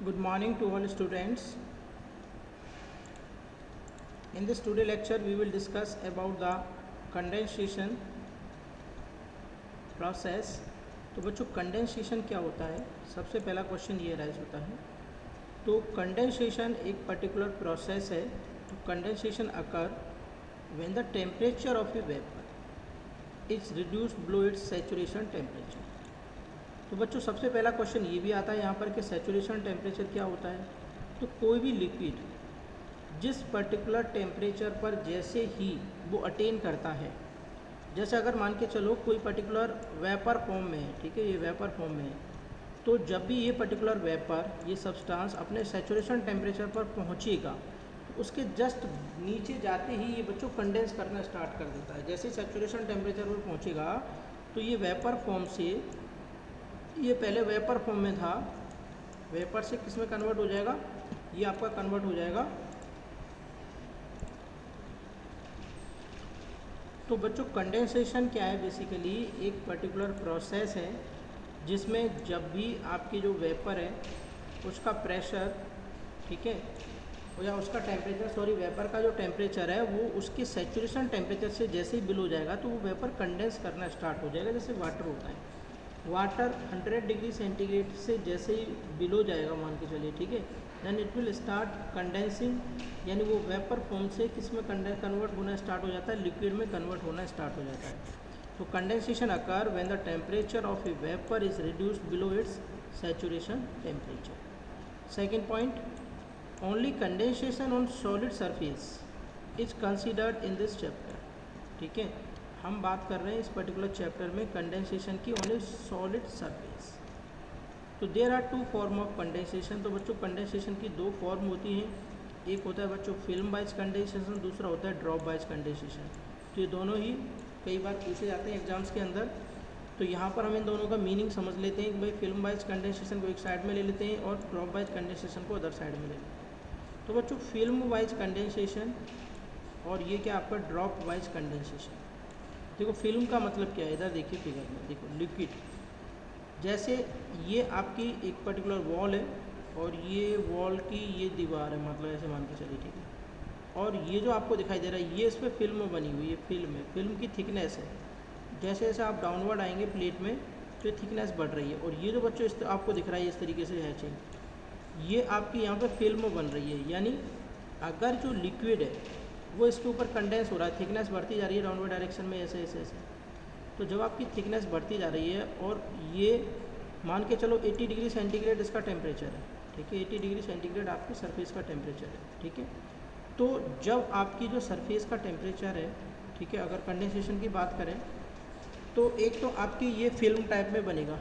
Good morning to all students. In this today lecture, we will discuss about the condensation process. तो बच्चों condensation क्या होता है? सबसे पहला क्वेश्चन ये राइज होता है। तो कंडेंसेशन एक पर्टिकुलर प्रोसेस है। तो condensation occur when the temperature of a vapour is reduced below its saturation temperature. तो बच्चों सबसे पहला क्वेश्चन ये भी आता है यहाँ पर कि सैचुरेशन टेम्परेचर क्या होता है। तो कोई भी लिक्विड जिस पर्टिकुलर टेम्परेचर पर जैसे ही वो अटेन करता है, जैसे अगर मान के चलो कोई पर्टिकुलर वेपर फॉर्म में है, ठीक है, ये वेपर फॉर्म में है, तो जब भी ये पर्टिकुलर वेपर ये सब्सटेंस अपने सैचुरेशन टेम्परेचर पर पहुँचेगा तो उसके जस्ट नीचे जाते ही ये बच्चों कंडेंस करना स्टार्ट कर देता है। जैसे सैचुरेशन टेम्परेचर पर पहुँचेगा तो ये वेपर फॉर्म से, ये पहले वेपर फॉर्म में था, वेपर से किस में कन्वर्ट हो जाएगा, ये आपका कन्वर्ट हो जाएगा। तो बच्चों कंडेंसेशन क्या है? बेसिकली एक पर्टिकुलर प्रोसेस है जिसमें जब भी आपकी जो वेपर है उसका प्रेशर, ठीक है, या उसका टेम्परेचर, सॉरी वेपर का जो टेम्परेचर है वो उसके सैचुरेशन टेम्परेचर से जैसे ही बिलो जाएगा तो वो वेपर कंडेंस करना स्टार्ट हो जाएगा। जैसे वाटर होता है, वाटर 100 डिग्री सेंटीग्रेड से जैसे ही बिलो जाएगा मान के चलिए, ठीक है, then it will start condensing, यानी वो वेपर फॉर्म से किस में कन्वर्ट होना स्टार्ट हो जाता है, लिक्विड में कन्वर्ट होना स्टार्ट हो जाता है। तो condensation occur when the temperature of a vapour is reduced below its saturation temperature. Second point, only condensation on solid surface is considered in this chapter. ठीक है, हम बात कर रहे हैं इस पर्टिकुलर चैप्टर में कंडेंसेशन की ऑन ए सॉलिड सरफेस। तो there are two form of condensation. तो बच्चों कंडेंसेशन की दो फॉर्म होती हैं, एक होता है बच्चों फिल्म वाइज कंडेंसेशन, दूसरा होता है ड्रॉप वाइज कंडेंसेशन। तो ये दोनों ही कई बार पूछे जाते हैं एग्जाम्स के अंदर। तो यहाँ पर हम इन दोनों का मीनिंग समझ लेते हैं कि भाई फिल्म वाइज कंडेंसेशन को एक साइड में ले लेते हैं और ड्रॉप वाइज कंडेंसेशन को अदर साइड में ले लेते हैं। तो बच्चों फिल्म वाइज कंडेंसेशन और ये क्या आपका ड्रॉप वाइज कंडेंसेशन। देखो फिल्म का मतलब क्या है, इधर देखिए फिगर में, देखो लिक्विड, जैसे ये आपकी एक पर्टिकुलर वॉल है और ये वॉल की ये दीवार है, मतलब ऐसे मान के चलिए, ठीक है, और ये जो आपको दिखाई दे रहा है ये इस पर फिल्म बनी हुई है, फिल्म है, फिल्म की थिकनेस है। जैसे जैसे आप डाउनवर्ड आएंगे प्लेट में तो ये थिकनेस बढ़ रही है, और ये जो बच्चों इस आपको दिख रहा है इस तरीके से हैचिंग, ये आपकी यहाँ पर फिल्म बन रही है। यानी अगर जो लिक्विड है वो इसके ऊपर कंडेंस हो रहा है, थिकनेस बढ़ती जा रही है डाउनवर्ड डायरेक्शन में, ऐसे ऐसे ऐसे, तो जब आपकी थिकनेस बढ़ती जा रही है और ये मान के चलो 80 डिग्री सेंटीग्रेड इसका टेम्परेचर है, ठीक है, 80 डिग्री सेंटीग्रेड आपकी सरफेस का टेम्परेचर है, ठीक है। तो जब आपकी जो सरफेस का टेम्परेचर है, ठीक है, अगर कंडेंसेशन की बात करें तो एक तो आपकी ये फिल्म टाइप में बनेगा,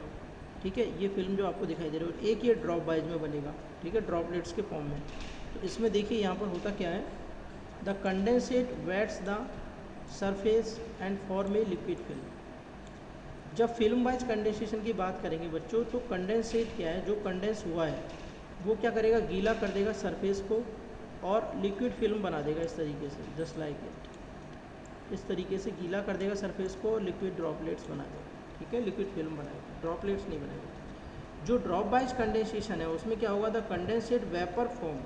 ठीक है, ये फिल्म जो आपको दिखाई दे रही है, एक ये ड्रॉप वाइज में बनेगा, ठीक है, ड्रॉपलेट्स के फॉर्म में। तो इसमें देखिए यहाँ पर होता क्या है, the condensate wets the surface and form a liquid film. जब फिल्म वाइज कंडेंसेशन की बात करेंगे बच्चों, तो कंडेंसेट क्या है, जो कंडेंस हुआ है वो क्या करेगा, गीला कर देगा सरफेस को और लिक्विड फिल्म बना देगा इस तरीके से, जस्ट लाइक इट, इस तरीके से गीला कर देगा सरफेस को और लिक्विड ड्रॉपलेट्स बना देगा, ठीक है, लिक्विड फिल्म बनाएगा, ड्रॉपलेट्स नहीं बनाएगा। जो ड्रॉप वाइज कंडेंसेशन है उसमें क्या होगा, the condensate vapour form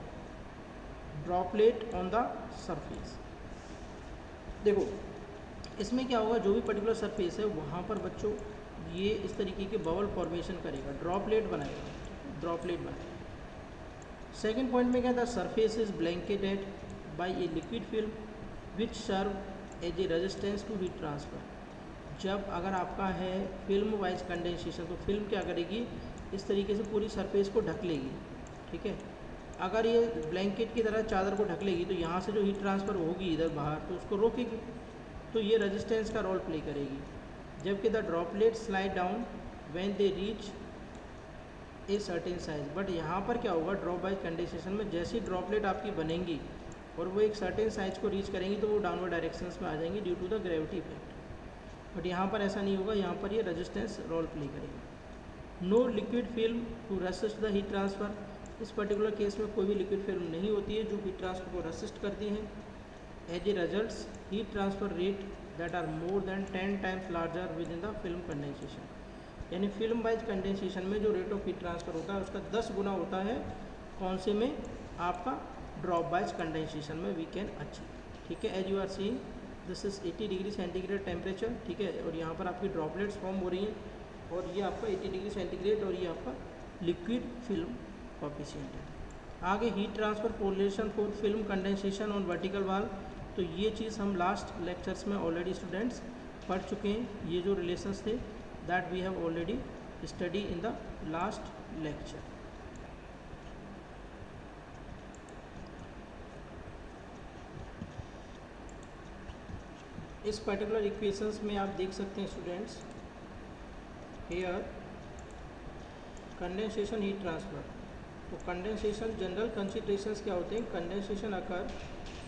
droplet on the surface. देखो इसमें क्या होगा, जो भी पर्टिकुलर सरफेस है वहाँ पर बच्चों ये इस तरीके के बबल फॉर्मेशन करेगा, ड्रॉपलेट बनाएगा, ड्रॉपलेट बनाएगा। सेकेंड पॉइंट में क्या था, surface is blanketed by a liquid film which serve as a resistance to heat transfer. जब अगर आपका है फिल्म वाइज कंडेंसेशन तो फिल्म क्या करेगी, इस तरीके से पूरी सरफेस को ढक लेगी, ठीक है। अगर ये ब्लैंकेट की तरह चादर को ढक लेगी तो यहाँ से जो हीट ट्रांसफ़र होगी इधर बाहर तो उसको रोकेगी, तो ये रेजिस्टेंस का रोल प्ले करेगी। जबकि the droplet slide down when they reach a certain size. But यहाँ पर क्या होगा, ड्रॉप वाइज कंडेंसेशन में जैसी ड्रॉपलेट आपकी बनेंगी और वो एक सर्टेन साइज को रीच करेंगी तो वो डाउनवर्ड डायरेक्शंस में आ जाएंगी due to the gravity effect. But यहाँ पर ऐसा नहीं होगा, यहाँ पर ये रेजिस्टेंस रोल प्ले करेगी। No liquid film to resist the heat transfer. इस पर्टिकुलर केस में कोई भी लिक्विड फिल्म नहीं होती है जो हीट ट्रांसफ़र को रेसिस्ट करती हैं। As a results heat transfer rate that are more than 10 times larger within the film condensation। यानी फिल्म वाइज कंडेंसेशन में जो रेट ऑफ हीट ट्रांसफ़र होता है उसका 10 गुना होता है कौन से में, आपका ड्रॉप वाइज कंडेंसेशन में वी कैन अचीव। ठीक है, as you are seeing this is 80 degree centigrade temperature. ठीक है, और यहाँ पर आपकी ड्रॉपलेट्स फॉर्म हो रही हैं और ये आपका 80 डिग्री सेंटीग्रेड और ये आपका लिक्विड फिल्म कोएफिशिएंट है। आगे heat transfer correlation for film condensation on vertical wall, तो ये चीज़ हम लास्ट लेक्चर्स में ऑलरेडी स्टूडेंट्स पढ़ चुके हैं। ये जो रिलेशंस थे that we have already study in the last lecture. इस पर्टिकुलर इक्वेशंस में आप देख सकते हैं students, here condensation heat transfer. तो कंडेंसेशन जनरल कंसिडरेशंस क्या होते हैं, condensation occur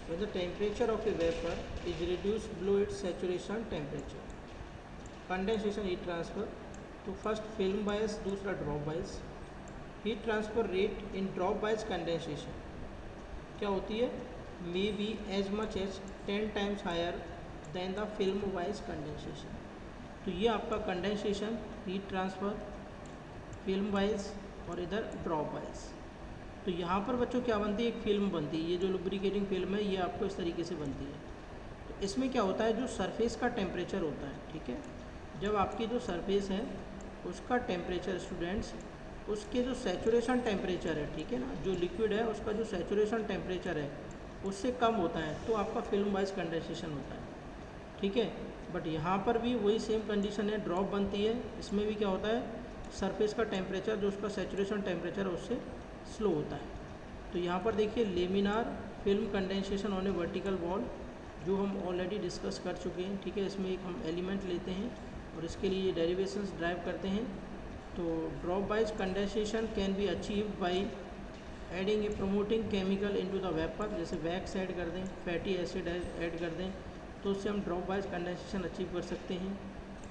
when the temperature of a vapor is reduced below its saturation temperature। Condensation heat transfer, तो फर्स्ट फिल्म बायस, दूसरा drop wise. Heat transfer rate in drop wise condensation क्या होती है, may be as much as 10 times higher than the film wise condensation. तो ये आपका condensation heat transfer film wise और इधर ड्रॉप वाइज। तो यहाँ पर बच्चों क्या बनती है, एक फिल्म बनती है। ये जो लुब्रिकेटिंग फिल्म है ये आपको इस तरीके से बनती है। तो इसमें क्या होता है, जो सरफेस का टेम्परेचर होता है, ठीक है, जब आपकी जो सरफेस है उसका टेम्परेचर स्टूडेंट्स, उसके जो सैचुरेशन टेम्परेचर है, ठीक है ना, जो लिक्विड है उसका जो सैचुरेशन टेम्परेचर है उससे कम होता है तो आपका फिल्म वाइज कंडेंसेशन होता है। ठीक है, बट यहाँ पर भी वही सेम कंडीशन है, ड्रॉप बनती है। इसमें भी क्या होता है, सरफेस का टेम्परेचर जो उसका सैचुरेशन टेम्परेचर है उससे स्लो होता है। तो यहाँ पर देखिए laminar film condensation on A vertical wall, जो हम ऑलरेडी डिस्कस कर चुके हैं। ठीक है, इसमें एक हम एलिमेंट लेते हैं और इसके लिए डेरिवेशंस ड्राइव करते हैं। तो drop wise condensation can be achieved by adding A promoting chemical into the vapour, जैसे वैक्स ऐड कर दें, फैटी एसिड ऐड कर दें, तो उससे हम ड्रॉप वाइज कंडेंसेशन अचीव कर सकते हैं।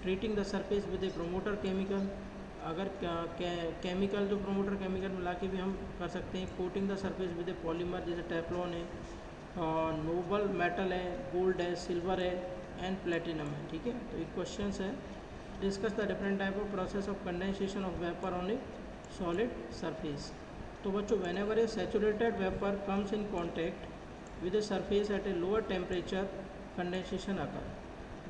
Treating the surface with A promoter chemical, अगर केमिकल जो प्रोमोटर केमिकल मिला के भी हम कर सकते हैं। Coating the surface with A polymer, जैसे टेफ्लॉन है, नोबल मेटल है, गोल्ड है, सिल्वर है एंड प्लेटिनम है। ठीक है, तो एक क्वेश्चन है, discuss the different type of process of condensation of vapour on a solid surface. तो बच्चों whenever A saturated vapour comes in contact with a surface at a lower temperature condensation occur.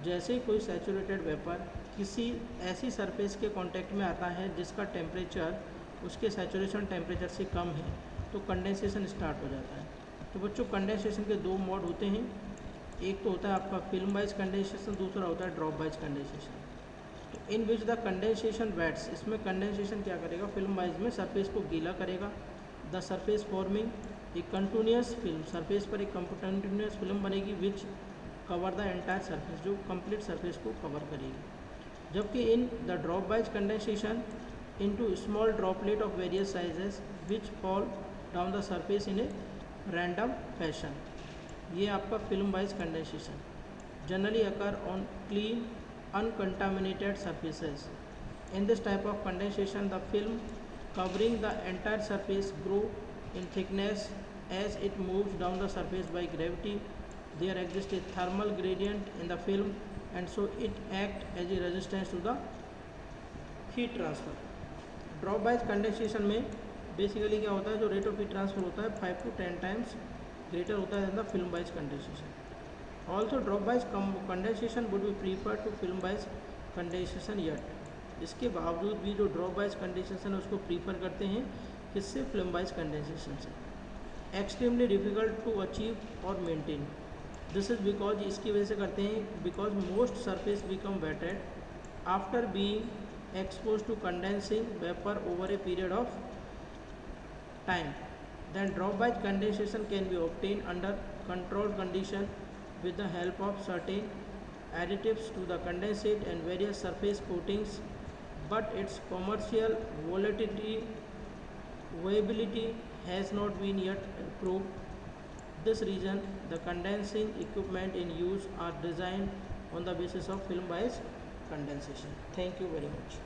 जैसे ही कोई saturated vapour किसी ऐसी surface के contact में आता है जिसका टेम्परेचर उसके सैचुरेशन टेम्परेचर से कम है तो कंडेंसेशन स्टार्ट हो जाता है। तो बच्चों कंडेंसेशन के दो मोड होते हैं, एक तो होता है आपका फिल्म वाइज कंडेंसेशन, दूसरा होता है ड्रॉप वाइज कंडेंसेशन। तो इन विच द कंडेंसेशन वेट्स, इसमें कंडेंसेशन क्या करेगा, फिल्म वाइज में सरफेस को गीला करेगा। द सरफेस फॉर्मिंग एक कंटिन्यूस फिल्म, सरफेस पर एक कंटिन्यूस फिल्म बनेगी विच कवर द एंटायर सरफेस, जो कंप्लीट सरफेस को कवर करेगी। जबकि in the drop wise condensation into small droplet of various sizes which fall down the surface in a random fashion. ये आपका film wise condensation generally occur on clean uncontaminated surfaces. In this type of condensation, the film covering the entire surface grow in thickness as it moves down the surface by gravity. There exists a thermal gradient in the film and so it acts as a resistance to the heat transfer. Drop wise condensation में basically क्या होता है, जो rate of heat transfer होता है 5 to 10 times greater होता है than the film wise condensation. Also drop wise condensation would be prefer to film wise condensation yet. इसके बावजूद भी जो ड्रॉप वाइज कंडेंसेशन है उसको प्रीफर करते हैं किससे, फिल्म वाइज कंडेंसेशन से। एक्सट्रीमली डिफिकल्ट टू अचीव और मेंटेन, दिस इज बिकॉज, इसकी वजह से करते हैं because most surface become wetted after being expose to condensing vapour over a period of time. Then drop wise condensation can be obtain under controlled condition with the help of certain additives to the condensate and various surface coatings, but its commercial viability has not been yet proved. This reason the condensing equipment in use are designed on the basis of film bias condensation. Thank you very much.